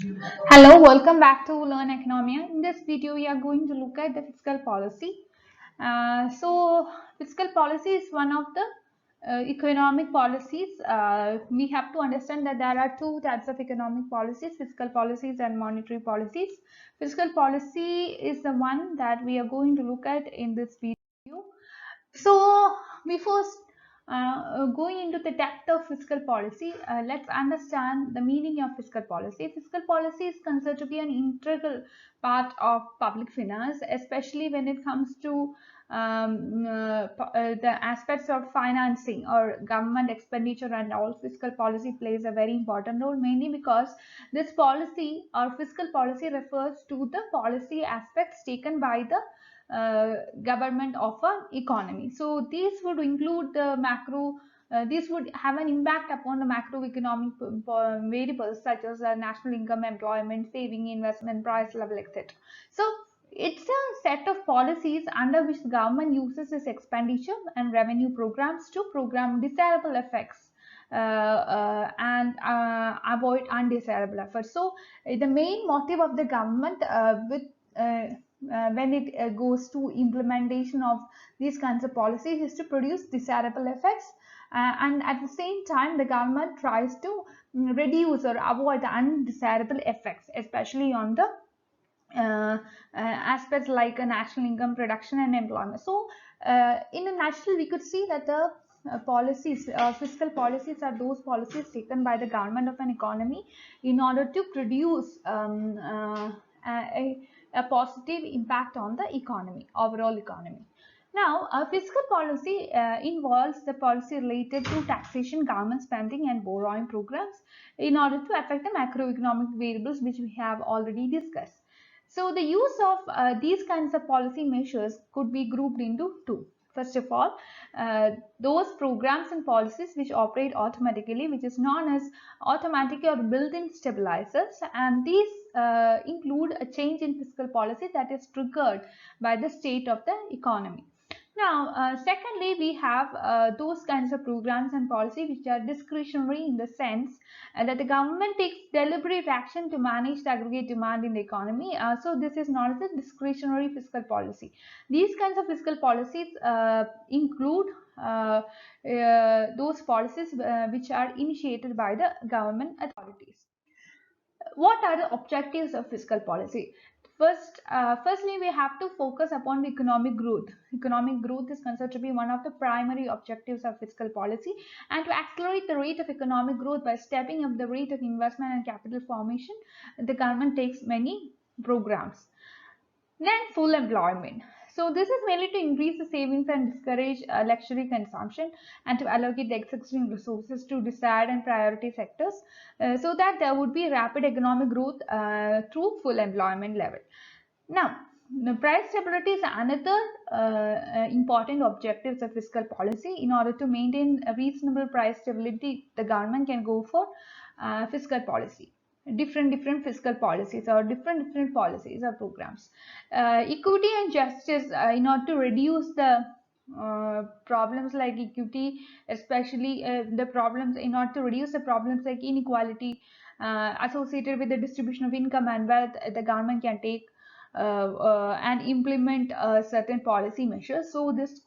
Hello, welcome back to Learn Economia. In this video, we are going to look at the fiscal policy. Fiscal policy is one of the economic policies. We have to understand that there are two types of economic policies: fiscal policies and monetary policies. Fiscal policy is the one that we are going to look at in this video. So, before going into the depth of fiscal policy, let's understand the meaning of fiscal policy. Fiscal policy is considered to be an integral part of public finance, especially when it comes to the aspects of financing or government expenditure and all. Fiscal policy plays a very important role, mainly because this policy or fiscal policy refers to the policy aspects taken by the government of an economy. So these would include the macro. This would have an impact upon the macroeconomic variables such as national income, employment, saving, investment, price level, etc. So it's a set of policies under which the government uses its expenditure and revenue programs to program desirable effects and avoid undesirable efforts. So the main motive of the government with when it goes to implementation of these kinds of policies is to produce desirable effects, and at the same time the government tries to reduce or avoid the undesirable effects, especially on the aspects like national income, production and employment. So in a nutshell, we could see that the fiscal policies are those policies taken by the government of an economy in order to produce a positive impact on the economy, overall economy. Now, fiscal policy involves the policy related to taxation, government spending and borrowing programs in order to affect the macroeconomic variables which we have already discussed. So the use of these kinds of policy measures could be grouped into two. First of all, those programs and policies which operate automatically, which is known as automatic or built-in stabilizers, and these include a change in fiscal policy that is triggered by the state of the economy. Now, secondly, we have those kinds of programs and policy which are discretionary in the sense that the government takes deliberate action to manage the aggregate demand in the economy. So this is known as a discretionary fiscal policy. These kinds of fiscal policies include those policies which are initiated by the government authorities. What are the objectives of fiscal policy? Firstly, we have to focus upon the economic growth. Economic growth is considered to be one of the primary objectives of fiscal policy, and to accelerate the rate of economic growth by stepping up the rate of investment and capital formation, the government takes many programs. Then full employment. So this is mainly to increase the savings and discourage luxury consumption, and to allocate the existing resources to desired and priority sectors so that there would be rapid economic growth through full employment level. Now, the price stability is another important objective of fiscal policy. In order to maintain a reasonable price stability, the government can go for fiscal policy, different fiscal policies or different policies or programs. Equity and justice, in order to reduce the problems like equity, especially the problems, in order to reduce the problems like inequality associated with the distribution of income and wealth, the government can take and implement certain policy measures. So this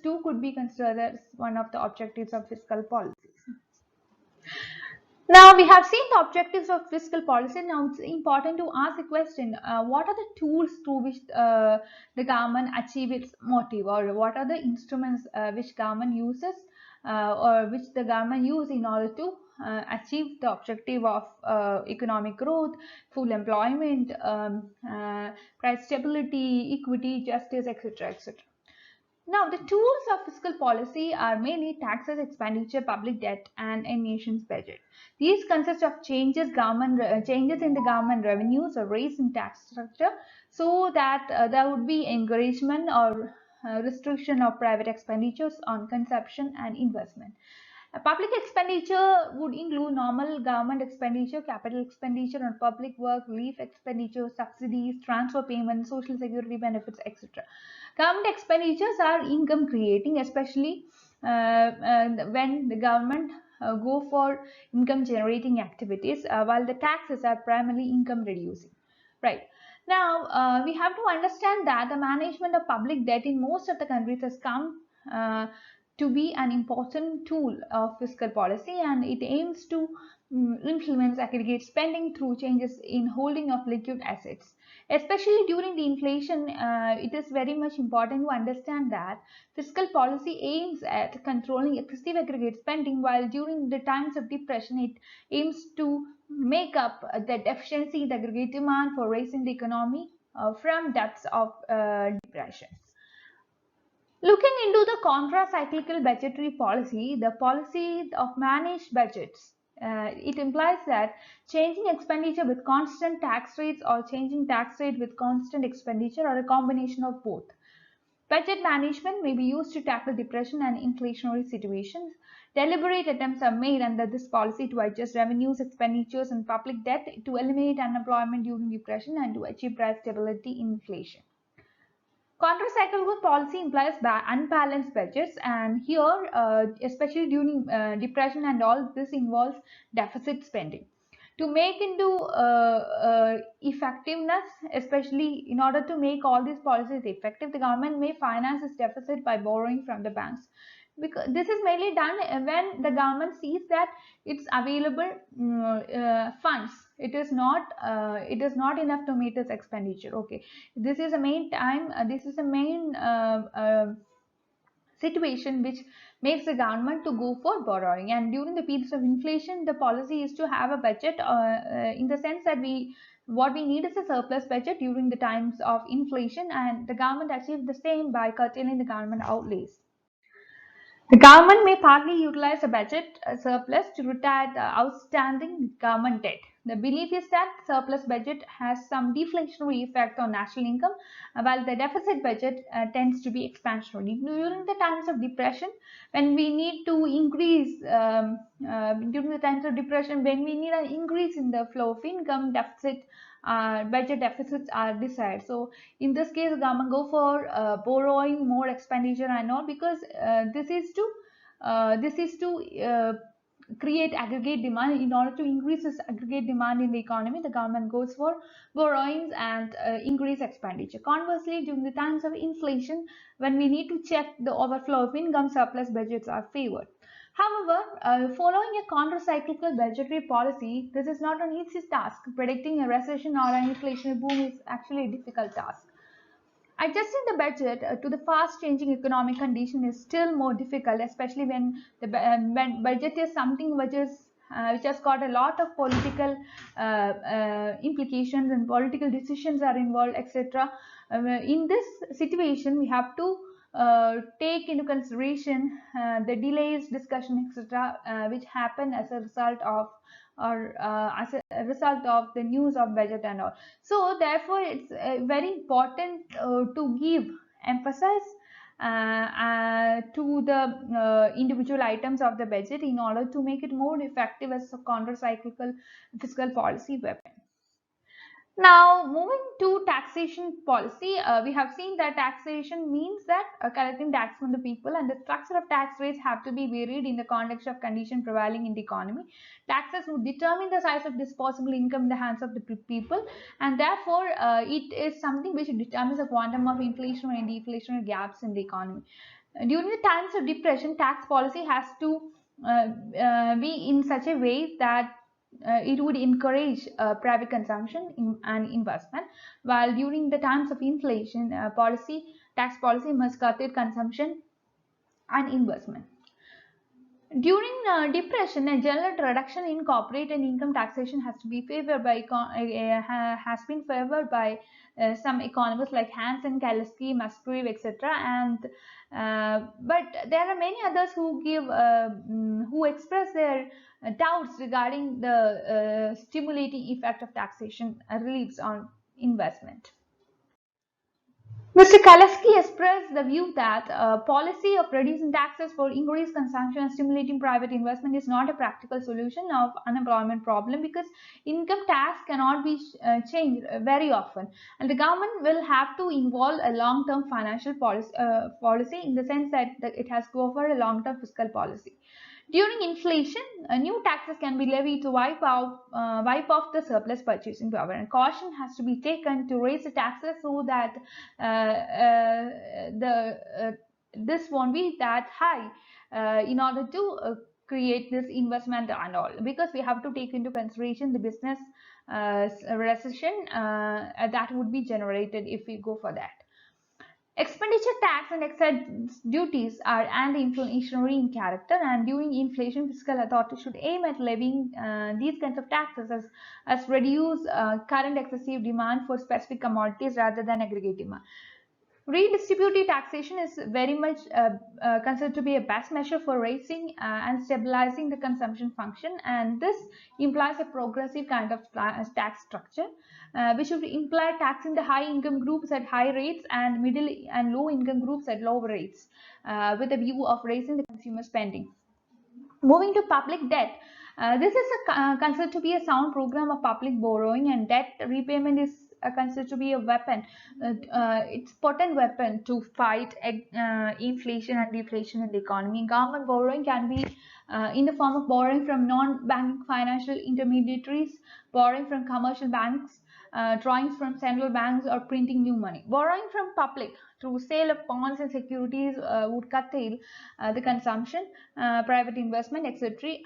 too could be considered as one of the objectives of fiscal policies. Now we have seen the objectives of fiscal policy. Now it's important to ask a question: what are the tools through which the government achieve its motive, or what are the instruments which government uses or which the government use in order to achieve the objective of economic growth, full employment, price stability, equity, justice, etc., etc. Now, the tools of fiscal policy are mainly taxes, expenditure, public debt, and a nation's budget. These consist of changes in the government revenues or raise in tax structure, so that there would be encouragement or restriction of private expenditures on consumption and investment. Public expenditure would include normal government expenditure, capital expenditure on public work, relief expenditure, subsidies, transfer payments, social security benefits, etc. Government expenditures are income creating, especially when the government go for income generating activities, while the taxes are primarily income reducing. Right. Now, we have to understand that the management of public debt in most of the countries has come to be an important tool of fiscal policy, and it aims to influence aggregate spending through changes in holding of liquid assets. Especially during the inflation, it is very much important to understand that fiscal policy aims at controlling excessive aggregate spending, while during the times of depression, it aims to make up the deficiency in the aggregate demand for raising the economy from depths of depression. Looking into the contra-cyclical budgetary policy, the policy of managed budgets, it implies that changing expenditure with constant tax rates or changing tax rate with constant expenditure, or a combination of both. Budget management may be used to tackle depression and inflationary situations. Deliberate attempts are made under this policy to adjust revenues, expenditures, and public debt to eliminate unemployment during depression and to achieve price stability in inflation. Counter-cyclical policy implies unbalanced budgets, and here, especially during depression and all, this involves deficit spending. To make into effectiveness, especially in order to make all these policies effective, the government may finance its deficit by borrowing from the banks. Because this is mainly done when the government sees that it's available funds. It is not enough to meet its expenditure. Okay, this is a main time. This is a main situation which makes the government to go for borrowing. And during the periods of inflation, the policy is to have a budget in the sense that what we need is a surplus budget during the times of inflation, and the government achieves the same by curtailing the government outlays. The government may partly utilize a budget surplus to retire the outstanding government debt. The belief is that surplus budget has some deflationary effect on national income, while the deficit budget tends to be expansionary. During the times of depression, when we need to increase, during the times of depression, when we need an increase in the flow of income, budget deficits are desired. So in this case, the government go for borrowing more expenditure and all, because this is to create aggregate demand. In order to increase this aggregate demand in the economy, the government goes for borrowings and increase expenditure. Conversely, during the times of inflation, when we need to check the overflow of income, surplus budgets are favored. However, following a counter-cyclical budgetary policy, this is not an easy task. Predicting a recession or an inflationary boom is actually a difficult task. Adjusting the budget to the fast-changing economic condition is still more difficult, especially when the budget is something which has got a lot of political implications, and political decisions are involved, etc. In this situation, we have to take into consideration the delays, discussion, etc., which happen as a result of the news of budget and all. So therefore, it's very important to give emphasis to the individual items of the budget in order to make it more effective as a counter-cyclical fiscal policy weapon. Now, moving to taxation policy, we have seen that taxation means that collecting tax from the people, and the structure of tax rates have to be varied in the context of condition prevailing in the economy. Taxes would determine the size of disposable income in the hands of the people, and therefore it is something which determines the quantum of inflationary and deflationary gaps in the economy. During the times of depression, tax policy has to be in such a way that it would encourage private consumption and investment, while during the times of inflation, tax policy must curtail consumption and investment. During depression, a general reduction in corporate and income taxation has been favored by some economists like Hansen, Kaliski, Musgrave, etc. And but there are many others who express their doubts regarding the stimulating effect of taxation reliefs on investment. Mr. Kaliski expressed the view that a policy of reducing taxes for increased consumption and stimulating private investment is not a practical solution of unemployment problem, because income tax cannot be changed very often, and the government will have to involve a long-term financial policy in the sense that it has to go for a long-term fiscal policy. During inflation, new taxes can be levied to wipe off the surplus purchasing power, and caution has to be taken to raise the taxes so that this won't be that high in order to create this investment and all, because we have to take into consideration the business recession that would be generated if we go for that. Expenditure tax and excise duties are anti-inflationary in character, and during inflation, fiscal authority should aim at levying these kinds of taxes as reduce current excessive demand for specific commodities rather than aggregate demand. Redistributive taxation is very much considered to be a best measure for raising and stabilizing the consumption function, and this implies a progressive kind of tax structure, which would imply taxing the high income groups at high rates and middle and low income groups at lower rates, with a view of raising the consumer spending. Moving to public debt, this is considered to be a sound program of public borrowing, and debt repayment is considered to be a weapon. It's potent weapon to fight inflation and deflation in the economy. Government borrowing can be in the form of borrowing from non-banking financial intermediaries, borrowing from commercial banks, drawings from central banks, or printing new money. Borrowing from public through sale of bonds and securities would curtail the consumption, private investment, etc.,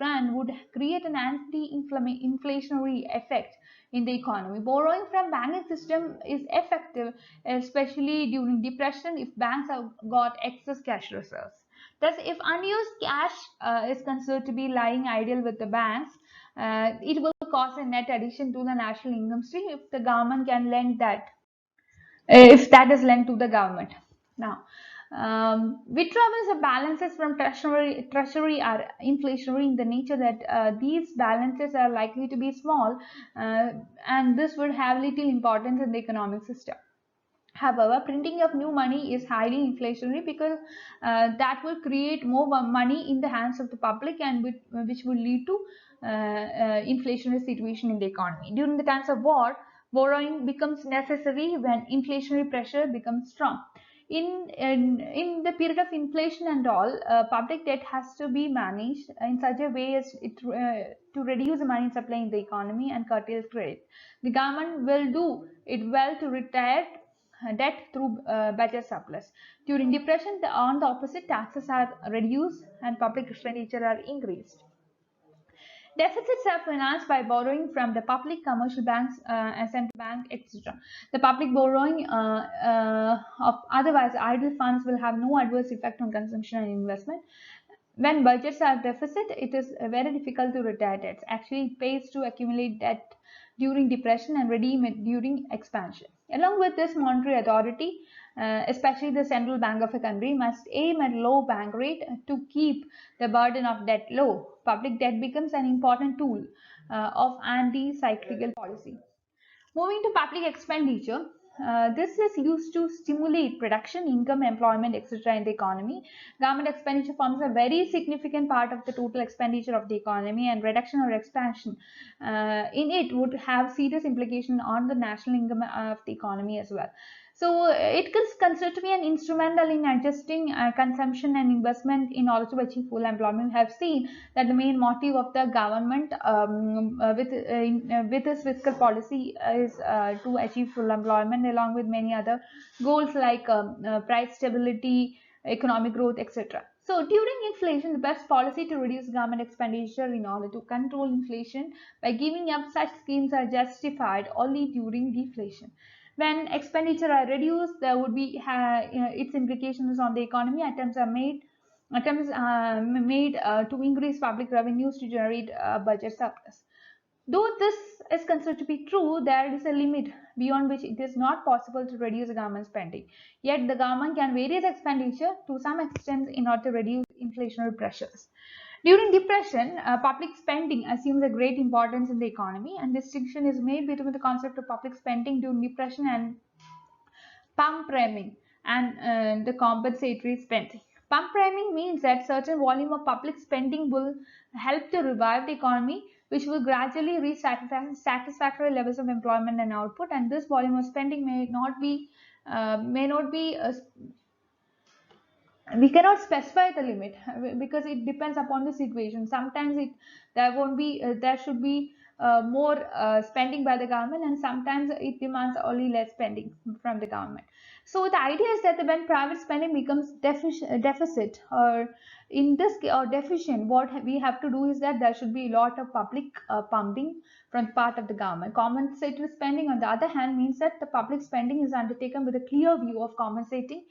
and would create an anti-inflationary effect in the economy. Borrowing from banking system is effective, especially during depression, if banks have got excess cash reserves. Thus, if unused cash is considered to be lying idle with the banks, it will cause a net addition to the national income stream if the government can lend that, if that is lent to the government. Now, withdrawals of balances from treasury are inflationary in the nature that these balances are likely to be small, and this would have little importance in the economic system. However, printing of new money is highly inflationary because that will create more money in the hands of the public, and which will lead to inflationary situation in the economy. During the times of war, borrowing becomes necessary when inflationary pressure becomes strong. In the period of inflation and all, public debt has to be managed in such a way as to reduce the money supply in the economy and curtail credit. The government will do it well to retire debt through budget surplus. During depression, on the opposite, taxes are reduced and public expenditure are increased. Deficits are financed by borrowing from the public, commercial banks, and central bank, etc. The public borrowing of otherwise idle funds will have no adverse effect on consumption and investment. When budgets are deficit, it is very difficult to retire debts. Actually, it pays to accumulate debt during depression and redeem it during expansion. Along with this, monetary authority, especially the central bank of a country, must aim at low bank rate to keep the burden of debt low. Public debt becomes an important tool of anti-cyclical policy. Moving to public expenditure, this is used to stimulate production, income, employment, etc. in the economy. Government expenditure forms a very significant part of the total expenditure of the economy, and reduction or expansion in it would have serious implications on the national income of the economy as well. So it is considered to be an instrumental in adjusting consumption and investment in order to achieve full employment. We have seen that the main motive of the government with this fiscal policy is to achieve full employment, along with many other goals like price stability, economic growth, etc. So during inflation, the best policy to reduce government expenditure in order to control inflation by giving up such schemes are justified only during deflation. When expenditure are reduced, there would be its implications on the economy. Attempts made to increase public revenues to generate budget surplus. Though this is considered to be true, there is a limit beyond which it is not possible to reduce government spending. Yet the government can vary its expenditure to some extent in order to reduce inflationary pressures. During depression, public spending assumes a great importance in the economy, and distinction is made between the concept of public spending during depression and pump priming and the compensatory spending. Pump priming means that certain volume of public spending will help to revive the economy, which will gradually reach satisfactory levels of employment and output, and this volume of spending may not be We cannot specify the limit because it depends upon the situation. Sometimes there won't be there should be more spending by the government, and sometimes it demands only less spending from the government. So the idea is that when private spending becomes deficit or or deficient, what we have to do is that there should be a lot of public pumping from part of the government. Compensatory spending, on the other hand, means that the public spending is undertaken with a clear view of compensating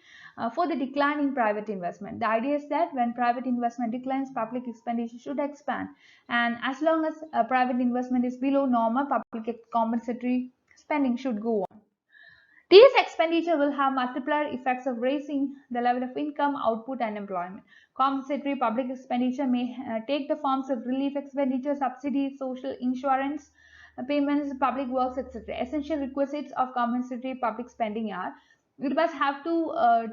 for the decline in private investment. The idea is that when private investment declines, public expenditure should expand. And as long as private investment is below normal, public compensatory spending should go on. These expenditure will have multiplier effects of raising the level of income, output, and employment. Compensatory public expenditure may take the forms of relief expenditure, subsidies, social insurance payments, public works, etc. Essential requisites of compensatory public spending are: it must have to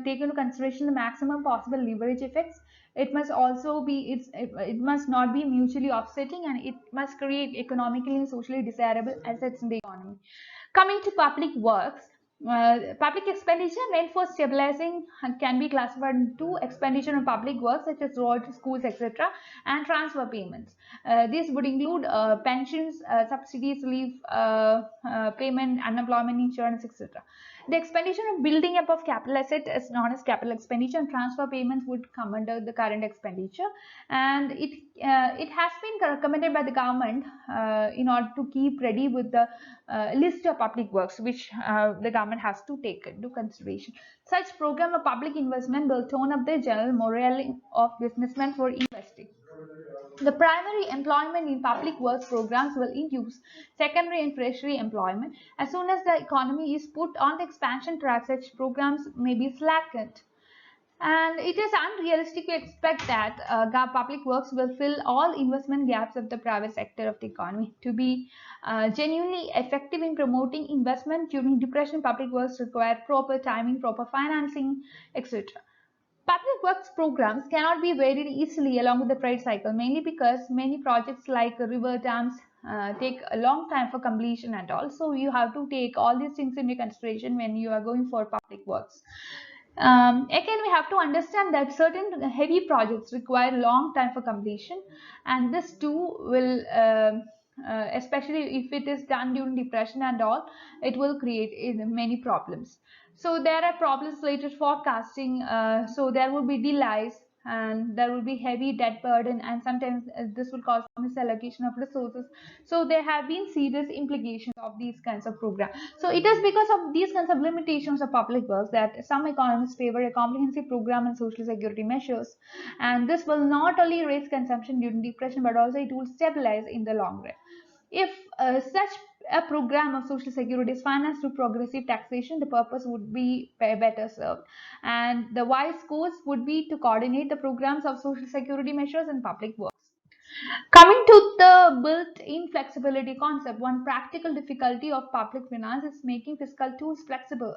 take into consideration the maximum possible leverage effects. It must also be it must not be mutually offsetting, and it must create economically and socially desirable assets in the economy. Coming to public works, public expenditure meant for stabilizing can be classified into expenditure on public works such as roads, schools, etc., and transfer payments. These would include pensions, subsidies, leave payment, unemployment insurance, etc. The expenditure of building up of capital asset is known as capital expenditure, and transfer payments would come under the current expenditure. And it has been recommended by the government in order to keep ready with the list of public works which the government has to take into consideration. Such program of public investment will tone up the general morale of businessmen for investing. The primary employment in public works programs will induce secondary and tertiary employment. As soon as the economy is put on the expansion track, such programs may be slackened. And it is unrealistic to expect that public works will fill all investment gaps of the private sector of the economy. To be genuinely effective in promoting investment during depression, public works require proper timing, proper financing, etc. Public works programs cannot be varied easily along with the trade cycle, mainly because many projects like river dams take a long time for completion and all. So you have to take all these things into consideration when you are going for public works. Again, we have to understand that certain heavy projects require long time for completion, and this too will, especially if it is done during depression and all, it will create many problems. So there are problems related to forecasting. So there will be delays, and there will be heavy debt burden, and sometimes this will cause misallocation of resources. So there have been serious implications of these kinds of programs. So it is because of these kinds of limitations of public works that some economists favor a comprehensive program and social security measures. And this will not only raise consumption during depression, but also it will stabilize in the long run. If such a program of social security is financed through progressive taxation, the purpose would be better served. And the wise course would be to coordinate the programs of social security measures and public works. Coming to the built-in flexibility concept, one practical difficulty of public finance is making fiscal tools flexible.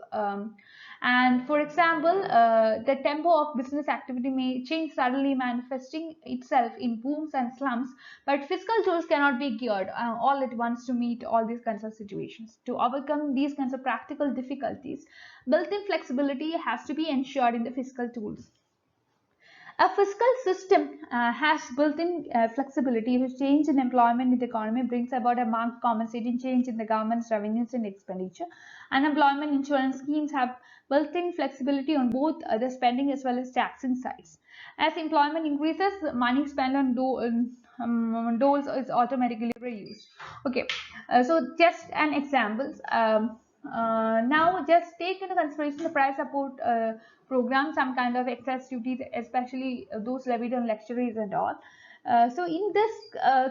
And for example, the tempo of business activity may change suddenly, manifesting itself in booms and slumps, but fiscal tools cannot be geared all at once to meet all these kinds of situations. To overcome these kinds of practical difficulties, built-in flexibility has to be ensured in the fiscal tools. A fiscal system has built-in flexibility. If change in employment in the economy brings about a marked compensating change in the government's revenues and expenditure. Unemployment insurance schemes have built-in flexibility on both the spending as well as taxing sides. As employment increases, money spent on doles is automatically reused. Okay, so just an example. Now just take into consideration the price support program, some kind of excess duties, especially those levied on luxuries and all. So in this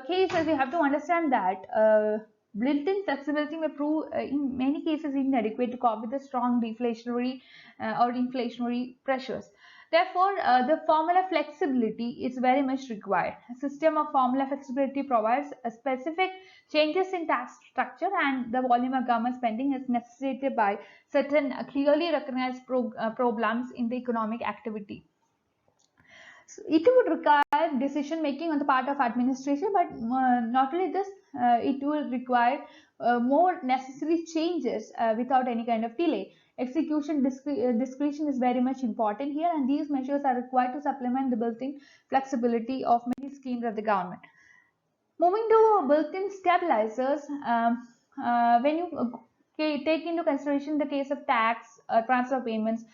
cases, you have to understand that built-in flexibility may prove in many cases inadequate to cope with the strong deflationary or inflationary pressures. Therefore, the formula flexibility is very much required. A system of formula flexibility provides a specific changes in tax structure, and the volume of government spending is necessitated by certain clearly recognized problems in the economic activity. So it would require decision making on the part of administration, but not only this, it will require more necessary changes without any kind of delay. Execution discretion is very much important here, and these measures are required to supplement the built-in flexibility of many schemes of the government. Moving to built-in stabilizers, when you take into consideration the case of tax, transfer payments,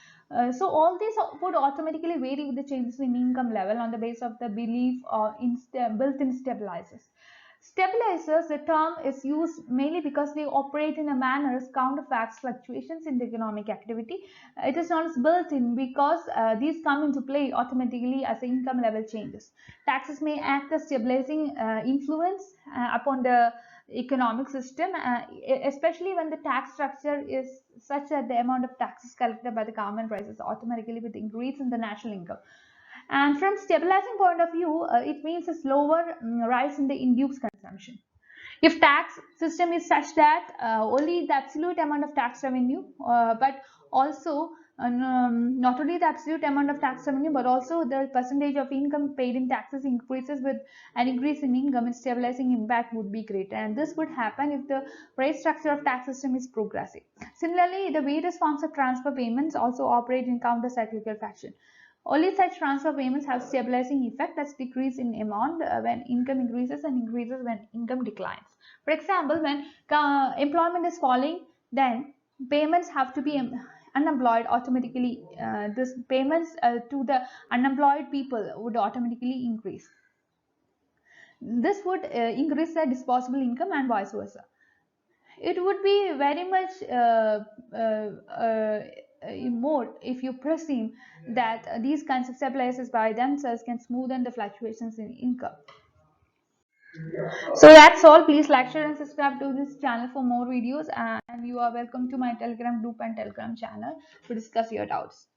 so all these would automatically vary with the changes in income level on the basis of the belief in built-in stabilizers. Stabilizers, the term is used mainly because they operate in a manner that counteracts fluctuations in the economic activity. It is known as built-in because these come into play automatically as the income level changes. Taxes may act as stabilizing influence upon the economic system, especially when the tax structure is such that the amount of taxes collected by the government rises automatically with increase in the national income. And from stabilizing point of view, it means a slower rise in the induced consumption. If tax system is such that only the absolute amount of tax revenue, but also not only the absolute amount of tax revenue, but also the percentage of income paid in taxes increases with an increase in income, its stabilizing impact would be greater. And this would happen if the rate structure of tax system is progressive. Similarly, the various forms of transfer payments also operate in counter-cyclical fashion. Only such transfer payments have stabilizing effect that's decrease in amount when income increases and increases when income declines. For example, when employment is falling, then payments have to be unemployed automatically. This payments to the unemployed people would automatically increase. This would increase their disposable income and vice versa. It would be very much more if you presume that these kinds of stabilizers by themselves can smoothen the fluctuations in income. So that's all. Please like, share and subscribe to this channel for more videos, and you are welcome to my Telegram group and Telegram channel to discuss your doubts.